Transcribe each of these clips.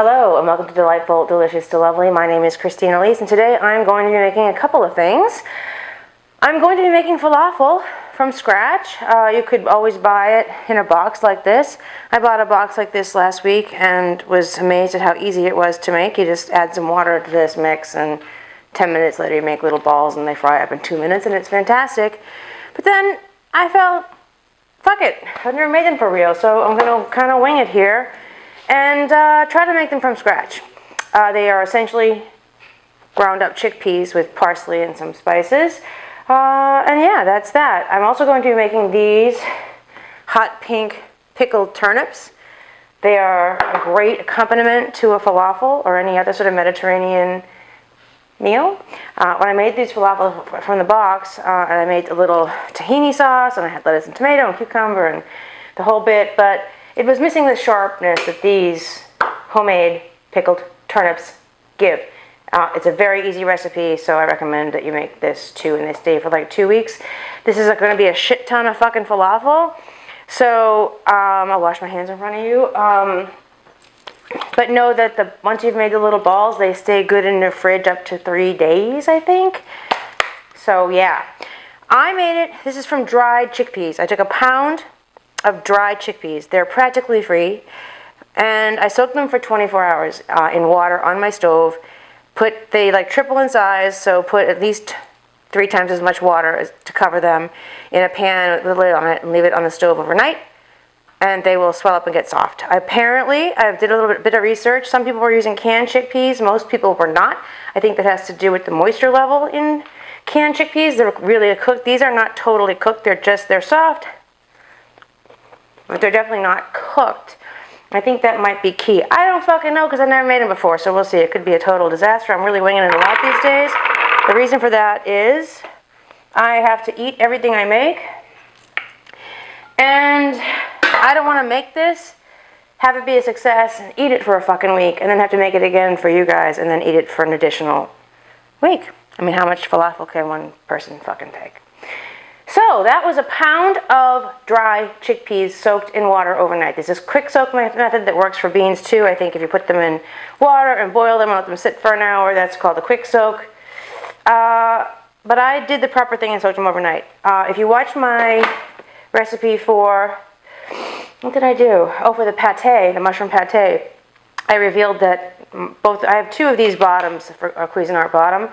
Hello and welcome to Delightful, Delicious, Delovely. My name is Christine Elise and today I'm going to be making a couple of things. I'm going to be making falafel from scratch. You could always buy it in a box like this. I bought a box like this last week and was amazed at how easy it was to make. You just add some water to this mix and 10 minutes later you make little balls and they fry up in 2 minutes and it's fantastic. But then I felt, fuck it, I've never made them for real, so I'm going to kind of wing it here and try to make them from scratch. They are essentially ground up chickpeas with parsley and some spices. And yeah, that's that. I'm also going to be making these hot pink pickled turnips. They are a great accompaniment to a falafel or any other sort of Mediterranean meal. When I made these falafel from the box, and I made a little tahini sauce, and I had lettuce and tomato and cucumber and the whole bit, but it was missing the sharpness that these homemade pickled turnips give. It's a very easy recipe, so I recommend that you make this too, and they stay for like 2 weeks. This is going to be a shit ton of fucking falafel, so I'll wash my hands in front of you. But know that once you've made the little balls, they stay good in the fridge up to 3 days, I think. So yeah, I made it. This is from dried chickpeas. I took a pound of dried chickpeas. They're practically free, and I soaked them for 24 hours in water on my stove. They like triple in size, so put at least 3 times as much water to cover them in a pan with a lid on it and leave it on the stove overnight, and they will swell up and get soft. Apparently, I did a little bit of research. Some people were using canned chickpeas. Most people were not. I think that has to do with the moisture level in canned chickpeas. They're really cooked. These are not totally cooked. They're soft, but they're definitely not cooked. I think that might be key. I don't fucking know because I've never made them before, so we'll see. It could be a total disaster. I'm really winging it a lot these days. The reason for that is I have to eat everything I make, and I don't want to make this, have it be a success, and eat it for a fucking week, and then have to make it again for you guys, and then eat it for an additional week. I mean, how much falafel can one person fucking take? So that was a pound of dry chickpeas soaked in water overnight. This is quick soak method that works for beans too. I think if you put them in water and boil them and let them sit for an hour, that's called a quick soak. But I did the proper thing and soaked them overnight. If you watch my recipe for, what did I do? Oh, for the pate, the mushroom pate, I revealed that I have 2 of these bottoms for a Cuisinart bottom.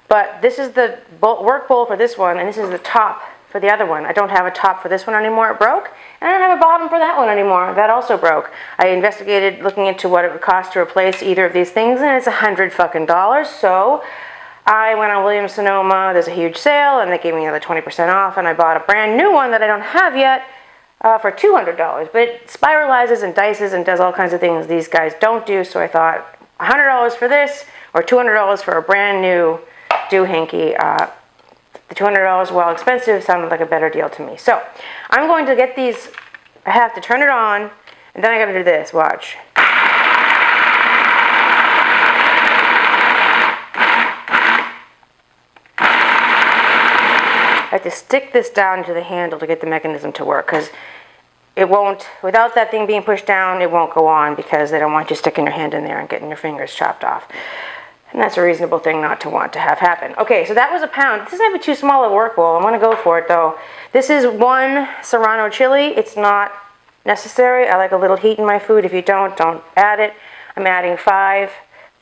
But this is the work bowl for this one, and this is the top for the other one. I don't have a top for this one anymore. It broke. And I don't have a bottom for that one anymore. That also broke. I investigated looking into what it would cost to replace either of these things, and it's $100 fucking. So I went on Williams-Sonoma. There's a huge sale, and they gave me another 20% off, and I bought a brand new one that I don't have yet for $200. But it spiralizes and dices and does all kinds of things these guys don't do, so I thought $100 for this or $200 for a brand new doohickey. The $200, while expensive, sounded like a better deal to me. So I'm going to get these. I have to turn it on, and then I got to do this. Watch. I have to stick this down to the handle to get the mechanism to work, because it won't, without that thing being pushed down, it won't go on, because they don't want you sticking your hand in there and getting your fingers chopped off. And that's a reasonable thing not to want to have happen. Okay, so that was a pound. This is maybe too small a work bowl. I'm going to go for it, though. This is 1 serrano chili. It's not necessary. I like a little heat in my food. If you don't add it. I'm adding 5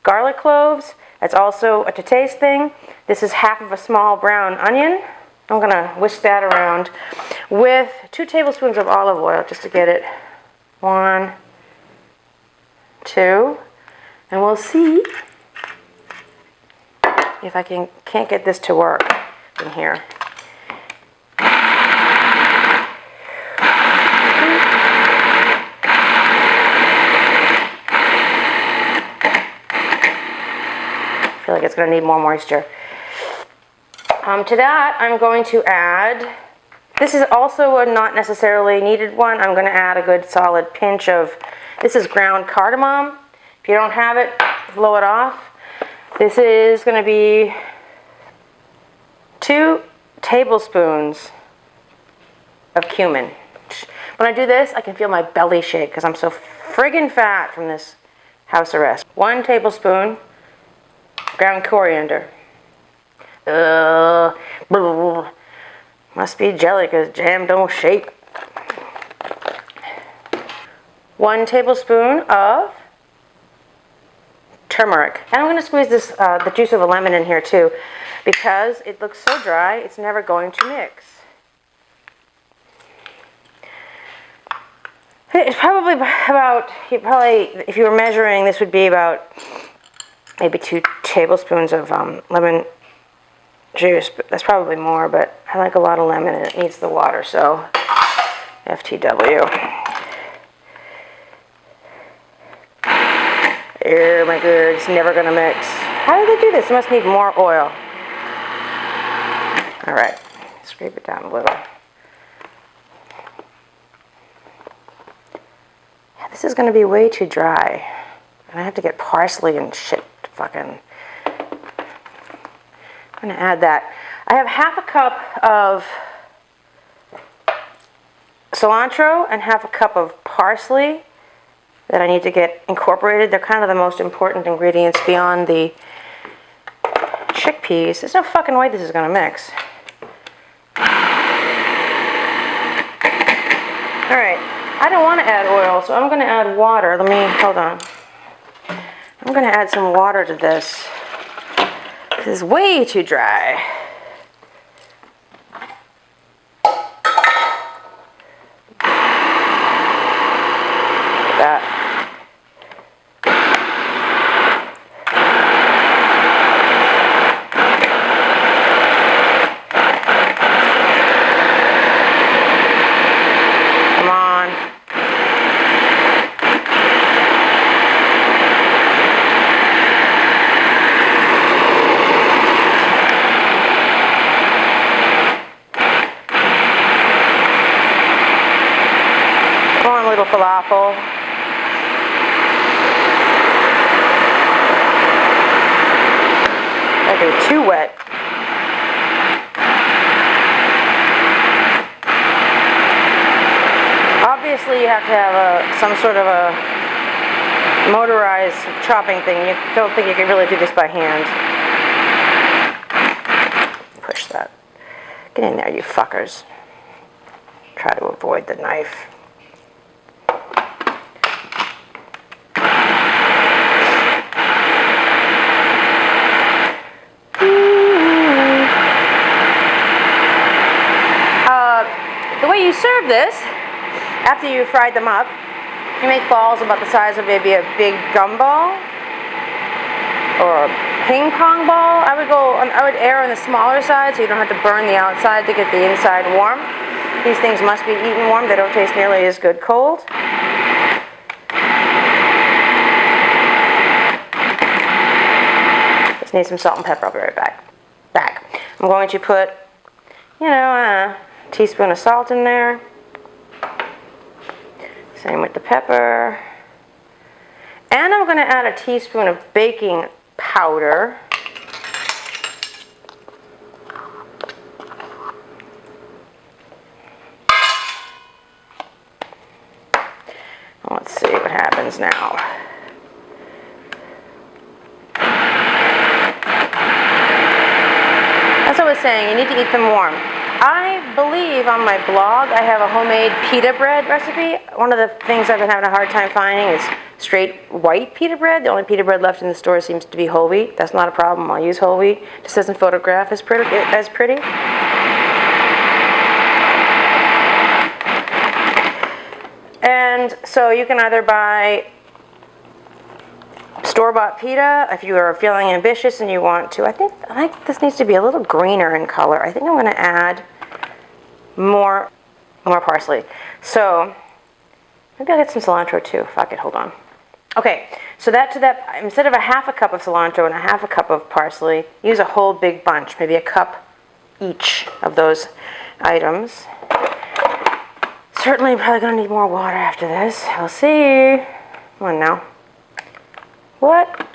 garlic cloves. That's also a to taste thing. This is half of a small brown onion. I'm going to whisk that around with 2 tablespoons of olive oil just to get it. 1, 2, and we'll see if I can't get this to work in here. I feel like it's going to need more moisture. To that, I'm going to add, this is also a not necessarily needed one. I'm going to add a good solid pinch of, this is ground cardamom. If you don't have it, blow it off. This is going to be 2 tablespoons of cumin. When I do this, I can feel my belly shake because I'm so friggin' fat from this house arrest. 1 tablespoon ground coriander. Must be jelly because jam don't shake. 1 tablespoon of turmeric. And I'm going to squeeze this, the juice of a lemon in here too, because it looks so dry, it's never going to mix. It's probably about, if you were measuring, this would be about maybe 2 tablespoons of lemon juice, but that's probably more, but I like a lot of lemon and it needs the water, so FTW. Oh my god, it's never gonna mix. How do they do this? It must need more oil. Alright, scrape it down a little. Yeah, this is gonna be way too dry. And I have to get parsley and shit fucking. I'm gonna add that. I have half a cup of cilantro and half a cup of parsley that I need to get incorporated. They're kind of the most important ingredients beyond the chickpeas. There's no fucking way this is gonna mix. Alright, I don't want to add oil, so I'm gonna add water. Hold on. I'm gonna add some water to this. This is way too dry. That. Come on. Come on, little falafel. Okay, too wet. Obviously, you have to have some sort of a motorized chopping thing. You don't think you can really do this by hand. Push that. Get in there, you fuckers. Try to avoid the knife. The way you serve this, after you fried them up, you make balls about the size of maybe a big gumball or a ping pong ball. I would err on the smaller side so you don't have to burn the outside to get the inside warm. These things must be eaten warm. They don't taste nearly as good cold. Just need some salt and pepper. I'll be right back. I'm going to put, a teaspoon of salt in there. Same with the pepper. And I'm going to add a teaspoon of baking powder. Let's see what happens now. As I was saying, you need to eat them warm. I believe on my blog I have a homemade pita bread recipe. One of the things I've been having a hard time finding is straight white pita bread. The only pita bread left in the store seems to be whole wheat. That's not a problem. I'll use whole wheat. Just doesn't photograph as pretty. And so you can either buy store-bought pita if you are feeling ambitious and you want to. I think this needs to be a little greener in color. I think I'm going to add more parsley. So maybe I'll get some cilantro too. Fuck it, hold on. Okay, so to that, instead of a half a cup of cilantro and a half a cup of parsley, use a whole big bunch, maybe a cup each of those items. Certainly probably going to need more water after this. We'll see. Come on now. What?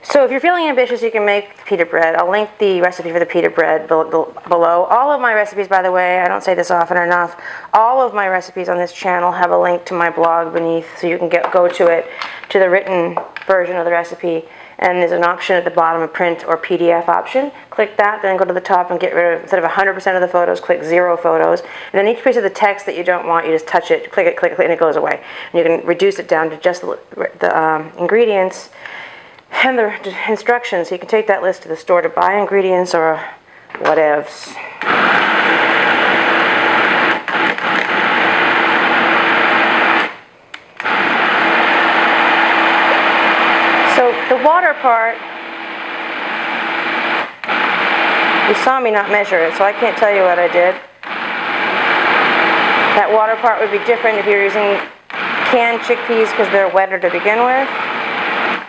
So if you're feeling ambitious, you can make pita bread. I'll link the recipe for the pita bread below. All of my recipes, by the way, I don't say this often enough, all of my recipes on this channel have a link to my blog beneath, so you can go to it, to the written version of the recipe. And there's an option at the bottom, a print or PDF option. Click that, then go to the top and get rid of, instead of 100% of the photos, click 0 photos. And then each piece of the text that you don't want, you just touch it, click it, and it goes away. And you can reduce it down to just the ingredients and the instructions. So you can take that list to the store to buy ingredients or whatevs. So the water part, you saw me not measure it, so I can't tell you what I did. That water part would be different if you're using canned chickpeas because they're wetter to begin with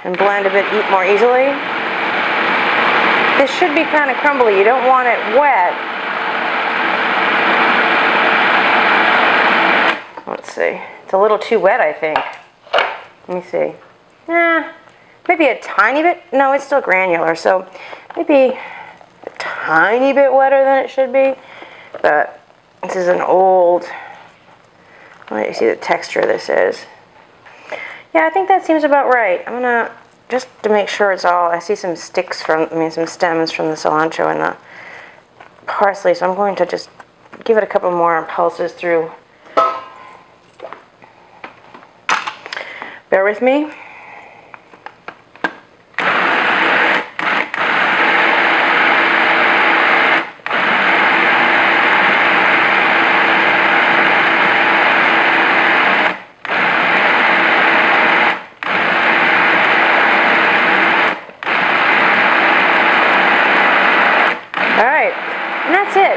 and blend a bit more easily. This should be kind of crumbly. You don't want it wet. Let's see. It's a little too wet, I think. Let me see. Maybe a tiny bit. No, it's still granular, so maybe a tiny bit wetter than it should be. But this is an old. Let you see the texture this is. Yeah, I think that seems about right. I'm gonna just to make sure it's all. I see some sticks some stems from the cilantro and the parsley, so I'm going to just give it a couple more pulses through. Bear with me.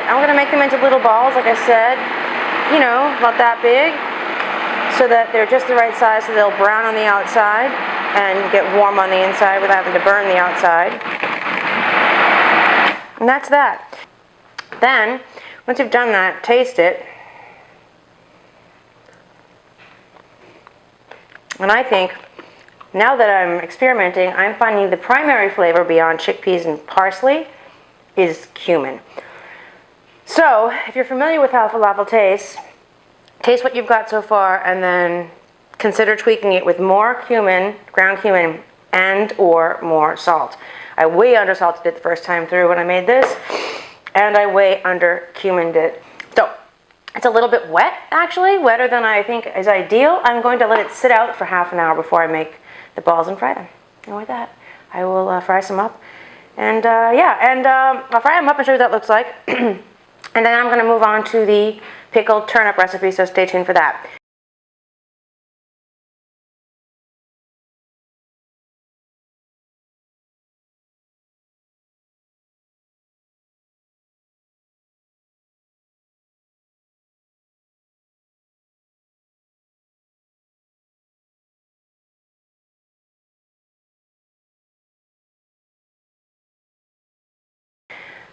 I'm going to make them into little balls, like I said, you know, about that big, so that they're just the right size so they'll brown on the outside and get warm on the inside without having to burn the outside. And that's that. Then, once you've done that, taste it. And I think, now that I'm experimenting, I'm finding the primary flavor beyond chickpeas and parsley is cumin. So, if you're familiar with how falafel tastes, taste what you've got so far and then consider tweaking it with more cumin, ground cumin, and or more salt. I way undersalted it the first time through when I made this, and I way under cumined it. So, it's a little bit wet, actually, wetter than I think is ideal. I'm going to let it sit out for half an hour before I make the balls and fry them. And with that, I will fry some up. And I'll fry them up and show you what that looks like. And then I'm going to move on to the pickled turnip recipe, so stay tuned for that.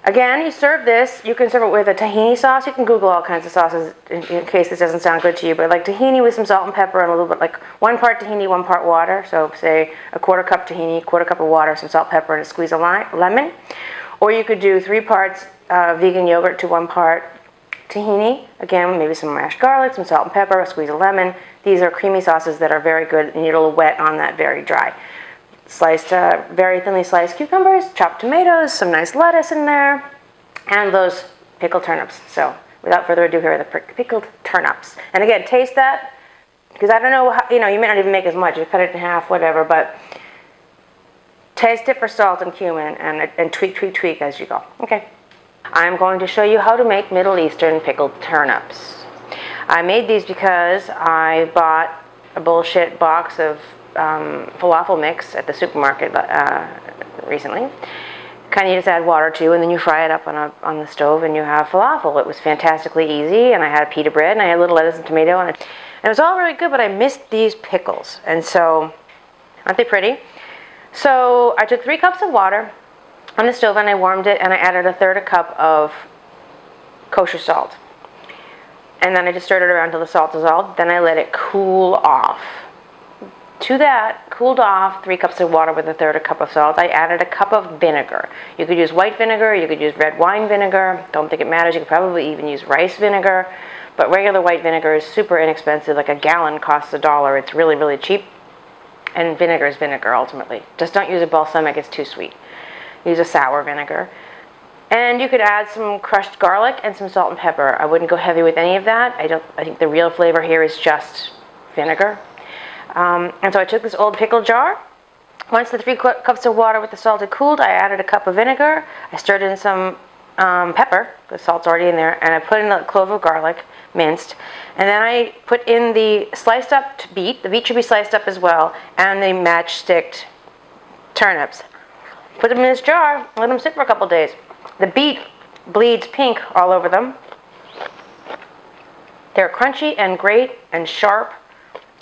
Again, you serve this, you can serve it with a tahini sauce. You can Google all kinds of sauces in case this doesn't sound good to you, but like tahini with some salt and pepper and a little bit, like 1 part tahini, 1 part water. So say a 1/4 cup tahini, 1/4 cup of water, some salt, pepper, and a squeeze of lemon. Or you could do 3 parts vegan yogurt to 1 part tahini. Again, maybe some mashed garlic, some salt and pepper, a squeeze of lemon. These are creamy sauces that are very good and it'll wet on that very dry. Sliced, very thinly sliced cucumbers, chopped tomatoes, some nice lettuce in there, and those pickled turnips. So, without further ado, here are the pickled turnips. And again, taste that, because I don't know, how, you may not even make as much. You cut it in half, whatever, but taste it for salt and cumin, and tweak as you go. Okay. I'm going to show you how to make Middle Eastern pickled turnips. I made these because I bought a bullshit box of falafel mix at the supermarket recently. Kind of you just add water to, and then you fry it up on the stove, and you have falafel. It was fantastically easy, and I had pita bread, and I had a little lettuce and tomato, and it was all really good. But I missed these pickles, and so aren't they pretty? So I took 3 cups of water on the stove, and I warmed it, and I added 1/3 cup of kosher salt, and then I just stirred it around until the salt dissolved. Then I let it cool off. To that, cooled off 3 cups of water with 1/3 cup of salt. I added a cup of vinegar. You could use white vinegar, you could use red wine vinegar. Don't think it matters. You could probably even use rice vinegar. But regular white vinegar is super inexpensive. Like a gallon costs $1. It's really, really cheap. And vinegar is vinegar, ultimately. Just don't use a balsamic. It's too sweet. Use a sour vinegar. And you could add some crushed garlic and some salt and pepper. I wouldn't go heavy with any of that. I think the real flavor here is just vinegar. And so I took this old pickle jar. Once the 3 cups of water with the salt had cooled, I added a cup of vinegar. I stirred in some pepper, the salt's already in there, and I put in a clove of garlic, minced. And then I put in the sliced up beet. The beet should be sliced up as well, and the matchsticked turnips. Put them in this jar, let them sit for a couple days. The beet bleeds pink all over them. They're crunchy and great and sharp.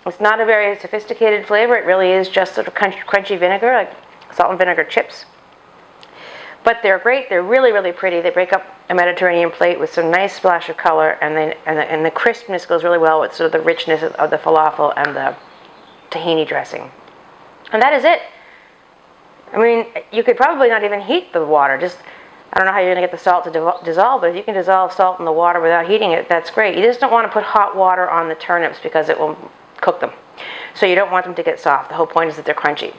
It's not a very sophisticated flavor. It really is just sort of crunchy vinegar, like salt and vinegar chips. But they're great. They're really, really pretty. They break up a Mediterranean plate with some nice splash of color, and the crispness goes really well with sort of the richness of the falafel and the tahini dressing. And that is it. I mean, you could probably not even heat the water. I don't know how you're going to get the salt to dissolve, but if you can dissolve salt in the water without heating it, that's great. You just don't want to put hot water on the turnips because it will cook them. So you don't want them to get soft. The whole point is that they're crunchy.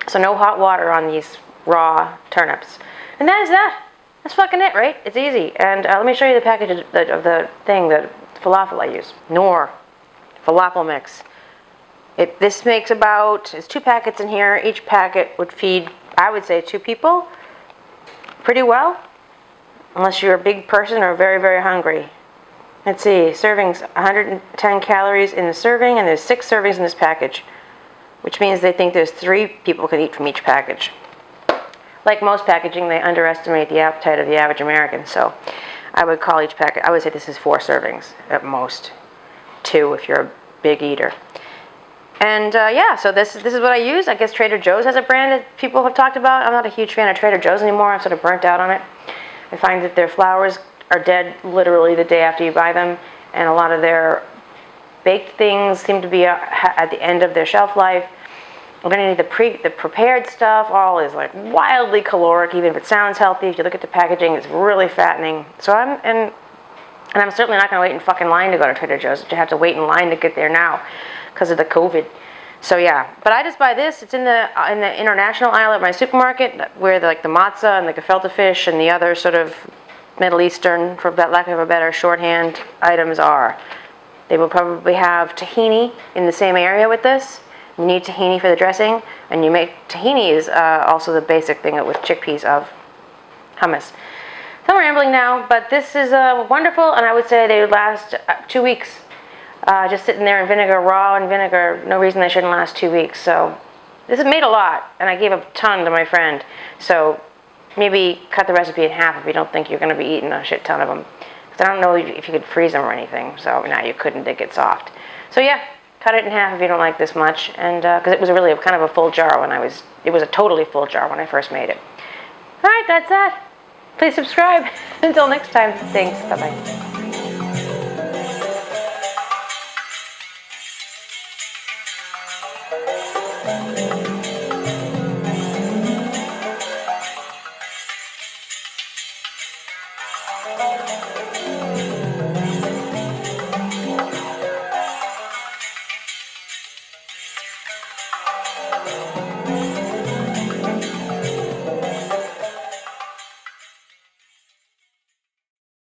So no hot water on these raw turnips. And that is that. That's fucking it, right? It's easy. And let me show you the package of the falafel I use. Noor falafel mix. This makes it's 2 packets in here. Each packet would feed, I would say, 2 people pretty well, unless you're a big person or very, very hungry. Let's see, servings, 110 calories in the serving, and there's 6 servings in this package, which means they think there's 3 people could eat from each package. Like most packaging, they underestimate the appetite of the average American, so I would call each packet, I would say this is 4 servings at most, 2 if you're a big eater. And yeah, so this is what I use. I guess Trader Joe's has a brand that people have talked about. I'm not a huge fan of Trader Joe's anymore. I'm sort of burnt out on it. I find that their flours are dead literally the day after you buy them, and a lot of their baked things seem to be at the end of their shelf life. And any of the prepared stuff, all is like wildly caloric, even if it sounds healthy. If you look at the packaging, it's really fattening. So I'm certainly not going to wait in fucking line to go to Trader Joe's. You have to wait in line to get there now because of the COVID. So yeah, but I just buy this. It's in the international aisle at my supermarket, where the matzah and the gefilte fish and the other sort of Middle Eastern, for lack of a better shorthand, items are. They will probably have tahini in the same area with this. You need tahini for the dressing, and tahini is also the basic thing with chickpeas of hummus. So I'm rambling now, but this is wonderful, and I would say they would last 2 weeks. Just sitting there in vinegar, raw in vinegar, no reason they shouldn't last 2 weeks. So this is made a lot, and I gave a ton to my friend. So maybe cut the recipe in half if you don't think you're going to be eating a shit ton of them. Because I don't know if you could freeze them or anything. So no, you couldn't. They get soft. So yeah, cut it in half if you don't like this much. And because it was really kind of a full jar it was a totally full jar when I first made it. All right, that's that. Please subscribe. Until next time, thanks. Bye-bye.